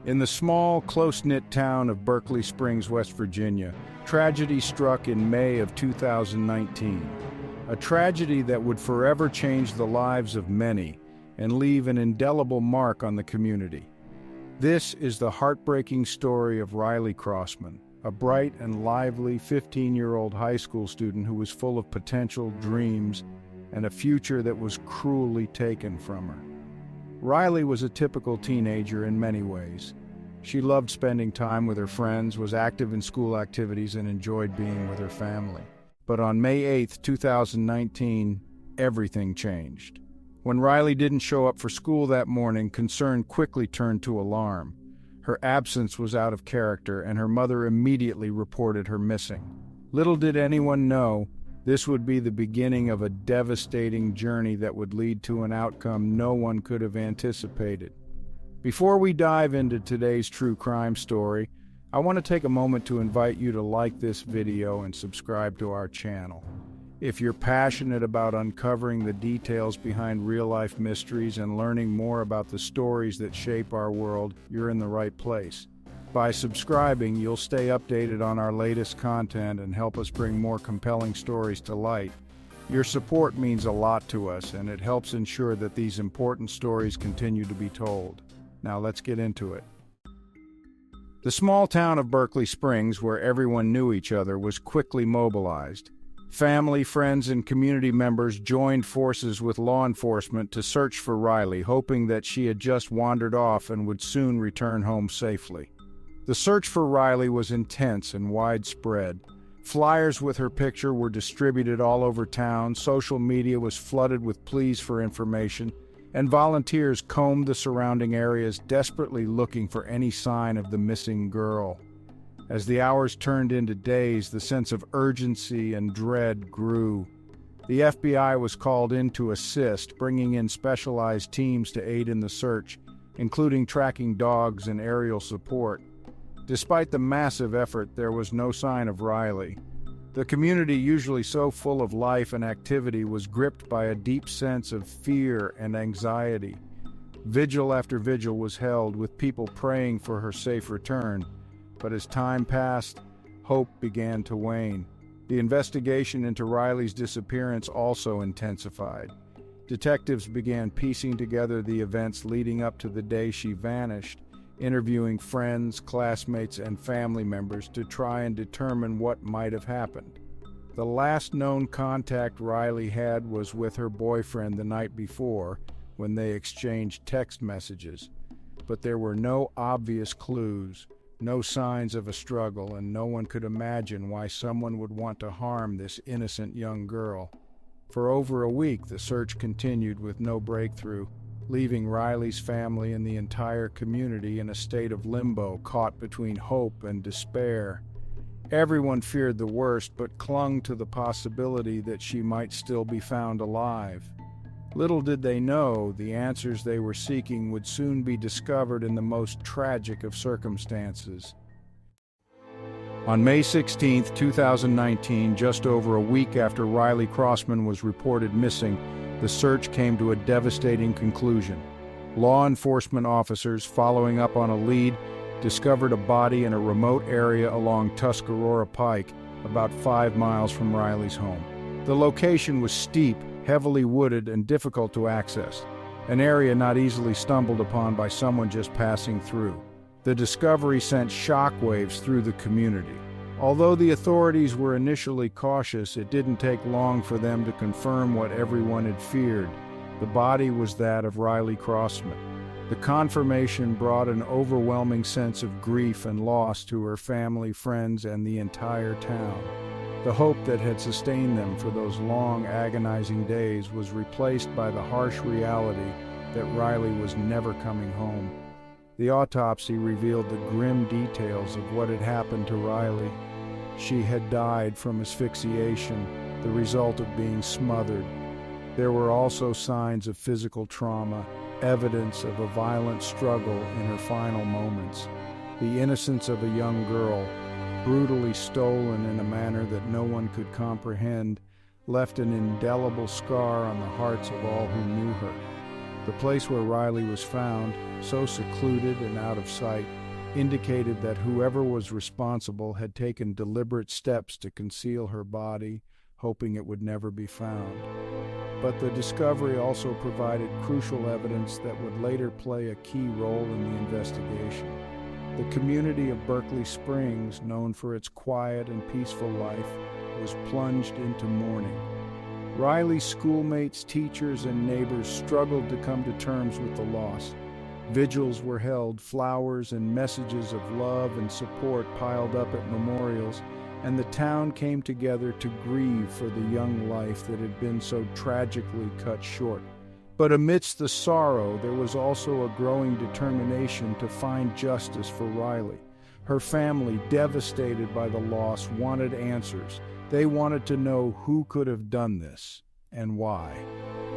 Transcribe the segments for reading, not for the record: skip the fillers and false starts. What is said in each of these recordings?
In the small, close-knit town of Berkeley Springs, West Virginia, tragedy struck in May of 2019. A tragedy that would forever change the lives of many and leave an indelible mark on the community. This is the heartbreaking story of Riley Crossman, a bright and lively 15-year-old high school student who was full of potential, dreams, and a future that was cruelly taken from her. Riley was a typical teenager in many ways. She loved spending time with her friends, was active in school activities, and enjoyed being with her family. But on May 8, 2019, everything changed. When Riley didn't show up for school that morning, concern quickly turned to alarm. Her absence was out of character, and her mother immediately reported her missing. Little did anyone know, this would be the beginning of a devastating journey that would lead to an outcome no one could have anticipated. Before we dive into today's true crime story, I want to take a moment to invite you to like this video and subscribe to our channel. If you're passionate about uncovering the details behind real-life mysteries and learning more about the stories that shape our world, you're in the right place. By subscribing, you'll stay updated on our latest content and help us bring more compelling stories to light. Your support means a lot to us, and it helps ensure that these important stories continue to be told. Now let's get into it. The small town of Berkeley Springs, where everyone knew each other, was quickly mobilized. Family, friends, and community members joined forces with law enforcement to search for Riley, hoping that she had just wandered off and would soon return home safely. The search for Riley was intense and widespread. Flyers with her picture were distributed all over town, social media was flooded with pleas for information, and volunteers combed the surrounding areas, desperately looking for any sign of the missing girl. As the hours turned into days, the sense of urgency and dread grew. The FBI was called in to assist, bringing in specialized teams to aid in the search, including tracking dogs and aerial support. Despite the massive effort, there was no sign of Riley. The community, usually so full of life and activity, was gripped by a deep sense of fear and anxiety. Vigil after vigil was held, with people praying for her safe return. But as time passed, hope began to wane. The investigation into Riley's disappearance also intensified. Detectives began piecing together the events leading up to the day she vanished, interviewing friends, classmates, and family members to try and determine what might have happened. The last known contact Riley had was with her boyfriend the night before, when they exchanged text messages. But there were no obvious clues, no signs of a struggle, and no one could imagine why someone would want to harm this innocent young girl. For over a week, the search continued with no breakthrough, leaving Riley's family and the entire community in a state of limbo, caught between hope and despair. Everyone feared the worst, but clung to the possibility that she might still be found alive. Little did they know, the answers they were seeking would soon be discovered in the most tragic of circumstances. On May 16, 2019, just over a week after Riley Crossman was reported missing, the search came to a devastating conclusion. Law enforcement officers, following up on a lead, discovered a body in a remote area along Tuscarora Pike, about 5 miles from Riley's home. The location was steep, heavily wooded, and difficult to access, an area not easily stumbled upon by someone just passing through. The discovery sent shockwaves through the community. Although the authorities were initially cautious, it didn't take long for them to confirm what everyone had feared. The body was that of Riley Crossman. The confirmation brought an overwhelming sense of grief and loss to her family, friends, and the entire town. The hope that had sustained them for those long, agonizing days was replaced by the harsh reality that Riley was never coming home. The autopsy revealed the grim details of what had happened to Riley. She had died from asphyxiation, the result of being smothered. There were also signs of physical trauma, evidence of a violent struggle in her final moments. The innocence of a young girl, brutally stolen in a manner that no one could comprehend, left an indelible scar on the hearts of all who knew her. The place where Riley was found, so secluded and out of sight, indicated that whoever was responsible had taken deliberate steps to conceal her body, hoping it would never be found. But the discovery also provided crucial evidence that would later play a key role in the investigation. The community of Berkeley Springs, known for its quiet and peaceful life, was plunged into mourning. Riley's schoolmates, teachers, and neighbors struggled to come to terms with the loss. Vigils were held, flowers and messages of love and support piled up at memorials, and the town came together to grieve for the young life that had been so tragically cut short. But amidst the sorrow, there was also a growing determination to find justice for Riley. Her family, devastated by the loss, wanted answers. They wanted to know who could have done this and why.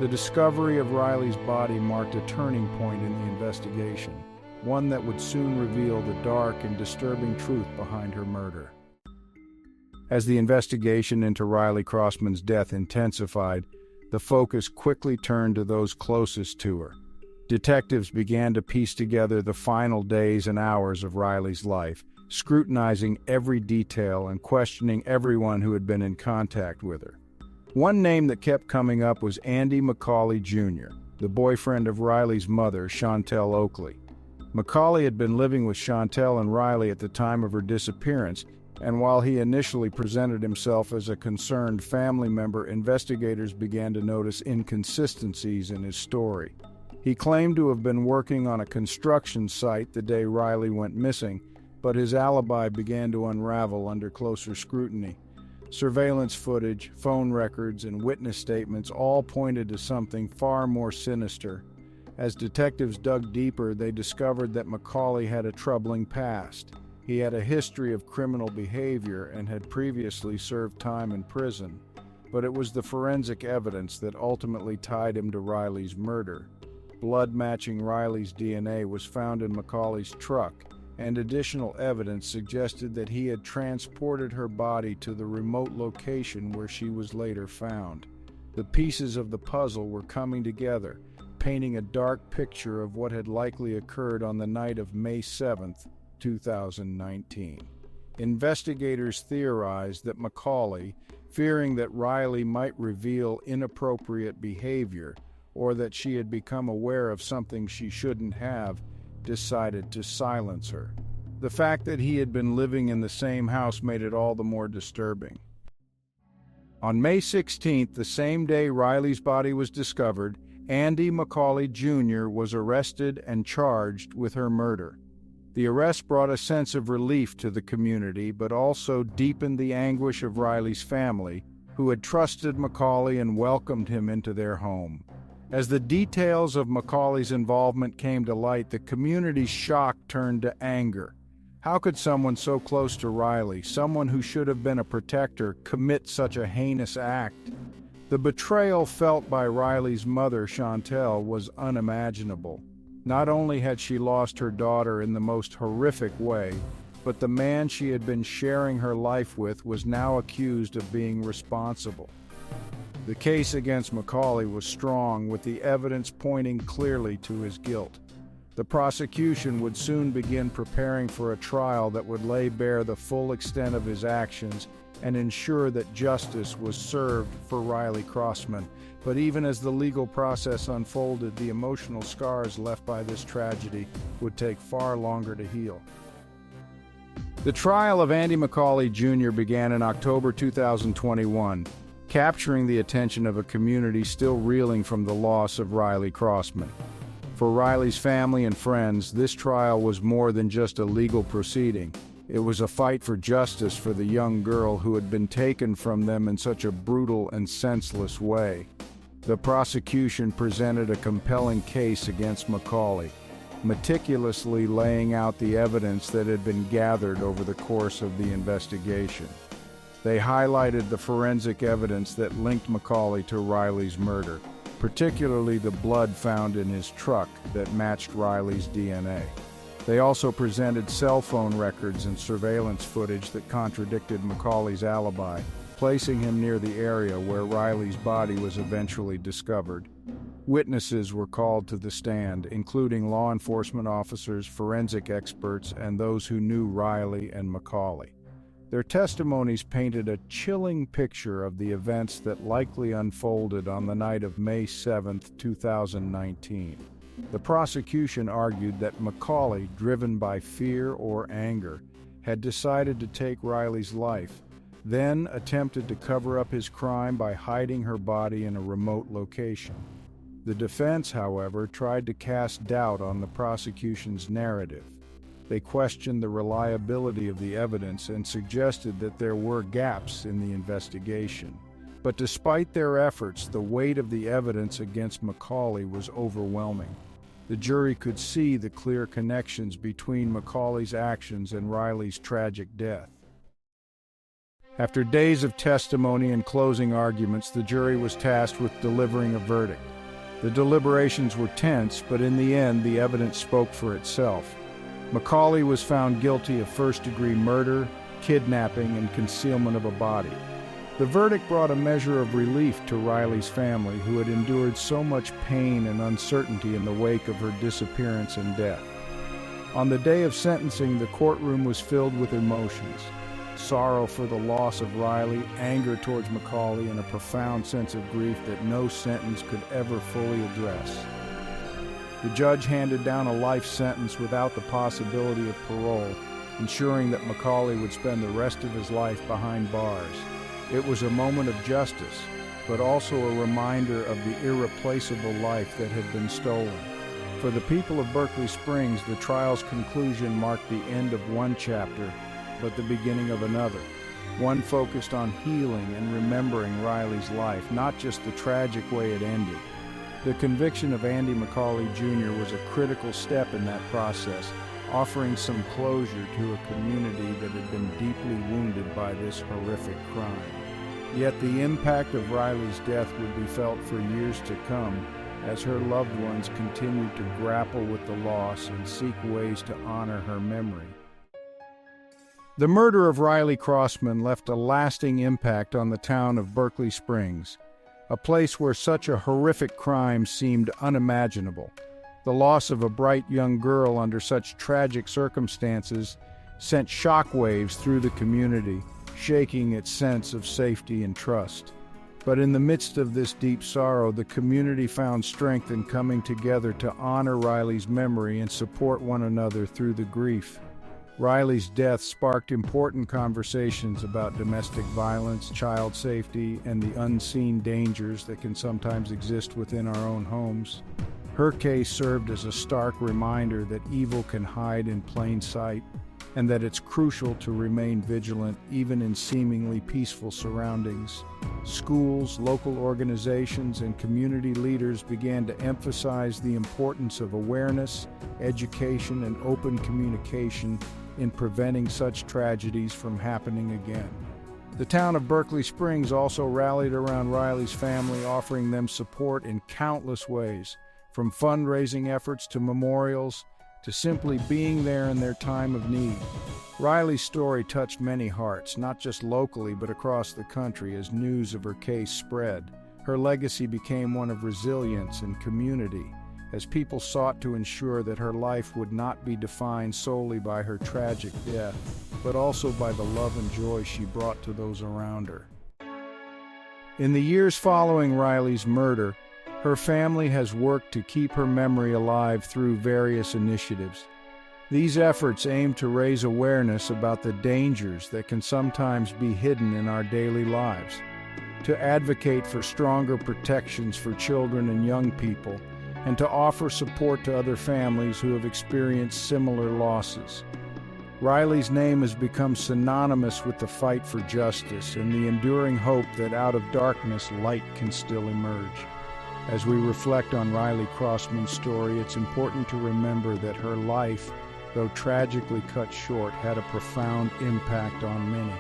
The discovery of Riley's body marked a turning point in the investigation, one that would soon reveal the dark and disturbing truth behind her murder. As the investigation into Riley Crossman's death intensified, the focus quickly turned to those closest to her. Detectives began to piece together the final days and hours of Riley's life, scrutinizing every detail and questioning everyone who had been in contact with her. One name that kept coming up was Andy McCauley Jr., the boyfriend of Riley's mother, Chantel Oakley. McCauley had been living with Chantel and Riley at the time of her disappearance, and while he initially presented himself as a concerned family member, investigators began to notice inconsistencies in his story. He claimed to have been working on a construction site the day Riley went missing, but his alibi began to unravel under closer scrutiny. Surveillance footage, phone records, and witness statements all pointed to something far more sinister. As detectives dug deeper, they discovered that McCauley had a troubling past. He had a history of criminal behavior and had previously served time in prison, but it was the forensic evidence that ultimately tied him to Riley's murder. Blood matching Riley's DNA was found in McCauley's truck, and additional evidence suggested that he had transported her body to the remote location where she was later found. The pieces of the puzzle were coming together, painting a dark picture of what had likely occurred on the night of May 7th, 2019. Investigators theorized that McCauley, fearing that Riley might reveal inappropriate behavior or that she had become aware of something she shouldn't have, decided to silence her. The fact that he had been living in the same house made it all the more disturbing. On May 16th, the same day Riley's body was discovered, Andy McCauley Jr. was arrested and charged with her murder. The arrest brought a sense of relief to the community, but also deepened the anguish of Riley's family, who had trusted McCauley and welcomed him into their home. As the details of McCauley's involvement came to light, the community's shock turned to anger. How could someone so close to Riley, someone who should have been a protector, commit such a heinous act? The betrayal felt by Riley's mother, Chantel, was unimaginable. Not only had she lost her daughter in the most horrific way, but the man she had been sharing her life with was now accused of being responsible. The case against McCauley was strong, with the evidence pointing clearly to his guilt. The prosecution would soon begin preparing for a trial that would lay bare the full extent of his actions and ensure that justice was served for Riley Crossman. But even as the legal process unfolded, the emotional scars left by this tragedy would take far longer to heal. The trial of Andy McCauley Jr. began in October 2021, capturing the attention of a community still reeling from the loss of Riley Crossman. For Riley's family and friends, this trial was more than just a legal proceeding. It was a fight for justice for the young girl who had been taken from them in such a brutal and senseless way. The prosecution presented a compelling case against McCauley, meticulously laying out the evidence that had been gathered over the course of the investigation. They highlighted the forensic evidence that linked McCauley to Riley's murder, particularly the blood found in his truck that matched Riley's DNA. They also presented cell phone records and surveillance footage that contradicted McCauley's alibi, placing him near the area where Riley's body was eventually discovered. Witnesses were called to the stand, including law enforcement officers, forensic experts, and those who knew Riley and McCauley. Their testimonies painted a chilling picture of the events that likely unfolded on the night of May 7, 2019. The prosecution argued that McCauley, driven by fear or anger, had decided to take Riley's life, then attempted to cover up his crime by hiding her body in a remote location. The defense, however, tried to cast doubt on the prosecution's narrative. They questioned the reliability of the evidence and suggested that there were gaps in the investigation. But despite their efforts, the weight of the evidence against McCauley was overwhelming. The jury could see the clear connections between McCauley's actions and Riley's tragic death. After days of testimony and closing arguments, the jury was tasked with delivering a verdict. The deliberations were tense, but in the end, the evidence spoke for itself. McCauley was found guilty of first-degree murder, kidnapping, and concealment of a body. The verdict brought a measure of relief to Riley's family, who had endured so much pain and uncertainty in the wake of her disappearance and death. On the day of sentencing, the courtroom was filled with emotions: sorrow for the loss of Riley, anger towards McCauley, and a profound sense of grief that no sentence could ever fully address. The judge handed down a life sentence without the possibility of parole, ensuring that McCauley would spend the rest of his life behind bars. It was a moment of justice, but also a reminder of the irreplaceable life that had been stolen. For the people of Berkeley Springs, the trial's conclusion marked the end of one chapter, but the beginning of another. One focused on healing and remembering Riley's life, not just the tragic way it ended. The conviction of Andy McCauley Jr. was a critical step in that process, offering some closure to a community that had been deeply wounded by this horrific crime. Yet the impact of Riley's death would be felt for years to come as her loved ones continued to grapple with the loss and seek ways to honor her memory. The murder of Riley Crossman left a lasting impact on the town of Berkeley Springs, a place where such a horrific crime seemed unimaginable. The loss of a bright young girl under such tragic circumstances sent shockwaves through the community, shaking its sense of safety and trust. But in the midst of this deep sorrow, the community found strength in coming together to honor Riley's memory and support one another through the grief. Riley's death sparked important conversations about domestic violence, child safety, and the unseen dangers that can sometimes exist within our own homes. Her case served as a stark reminder that evil can hide in plain sight, and that it's crucial to remain vigilant even in seemingly peaceful surroundings. Schools, local organizations, and community leaders began to emphasize the importance of awareness, education, and open communication in preventing such tragedies from happening again. The town of Berkeley Springs also rallied around Riley's family, offering them support in countless ways, from fundraising efforts to memorials, to simply being there in their time of need. Riley's story touched many hearts, not just locally but across the country as news of her case spread. Her legacy became one of resilience and community, as people sought to ensure that her life would not be defined solely by her tragic death, but also by the love and joy she brought to those around her. In the years following Riley's murder, her family has worked to keep her memory alive through various initiatives. These efforts aim to raise awareness about the dangers that can sometimes be hidden in our daily lives, to advocate for stronger protections for children and young people, and to offer support to other families who have experienced similar losses. Riley's name has become synonymous with the fight for justice and the enduring hope that out of darkness light can still emerge. As we reflect on Riley Crossman's story, it's important to remember that her life, though tragically cut short, had a profound impact on many.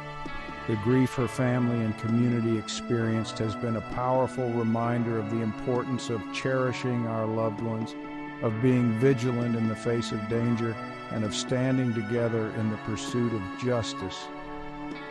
The grief her family and community experienced has been a powerful reminder of the importance of cherishing our loved ones, of being vigilant in the face of danger, and of standing together in the pursuit of justice.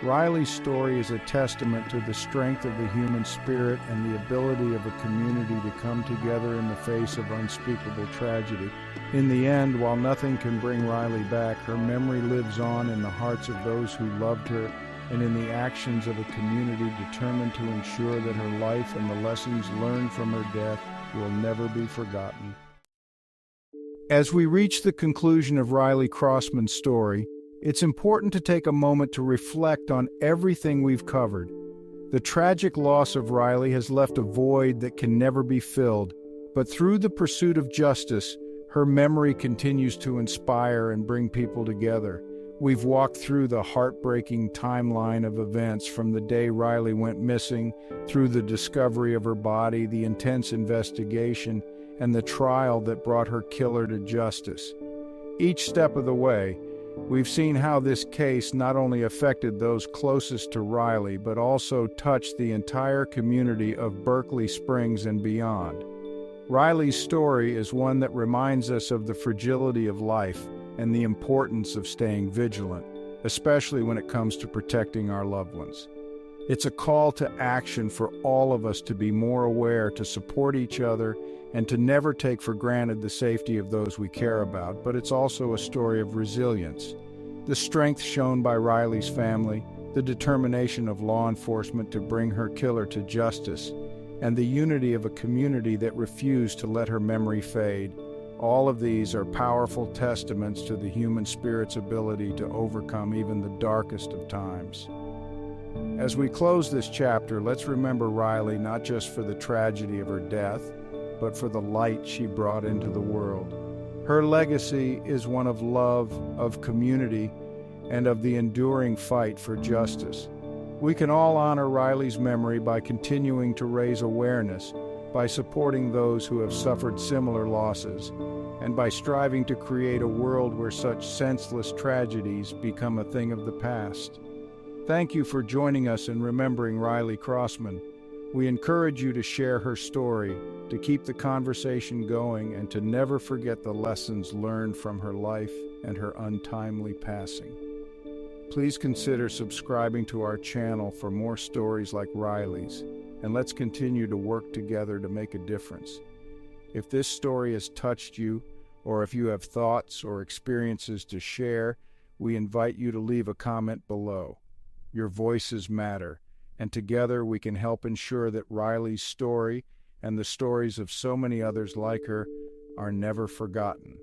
Riley's story is a testament to the strength of the human spirit and the ability of a community to come together in the face of unspeakable tragedy. In the end, while nothing can bring Riley back, her memory lives on in the hearts of those who loved her and in the actions of a community determined to ensure that her life and the lessons learned from her death will never be forgotten. As we reach the conclusion of Riley Crossman's story, it's important to take a moment to reflect on everything we've covered. The tragic loss of Riley has left a void that can never be filled, but through the pursuit of justice, her memory continues to inspire and bring people together. We've walked through the heartbreaking timeline of events from the day Riley went missing, through the discovery of her body, the intense investigation, and the trial that brought her killer to justice. Each step of the way, we've seen how this case not only affected those closest to Riley, but also touched the entire community of Berkeley Springs and beyond. Riley's story is one that reminds us of the fragility of life and the importance of staying vigilant, especially when it comes to protecting our loved ones. It's a call to action for all of us to be more aware, to support each other, and to never take for granted the safety of those we care about, but it's also a story of resilience. The strength shown by Riley's family, the determination of law enforcement to bring her killer to justice, and the unity of a community that refused to let her memory fade. All of these are powerful testaments to the human spirit's ability to overcome even the darkest of times. As we close this chapter, let's remember Riley not just for the tragedy of her death, but for the light she brought into the world. Her legacy is one of love, of community, and of the enduring fight for justice. We can all honor Riley's memory by continuing to raise awareness, by supporting those who have suffered similar losses, and by striving to create a world where such senseless tragedies become a thing of the past. Thank you for joining us in remembering Riley Crossman. We encourage you to share her story, to keep the conversation going, and to never forget the lessons learned from her life and her untimely passing. Please consider subscribing to our channel for more stories like Riley's, and let's continue to work together to make a difference. If this story has touched you, or if you have thoughts or experiences to share, we invite you to leave a comment below. Your voices matter, and together we can help ensure that Riley's story and the stories of so many others like her are never forgotten.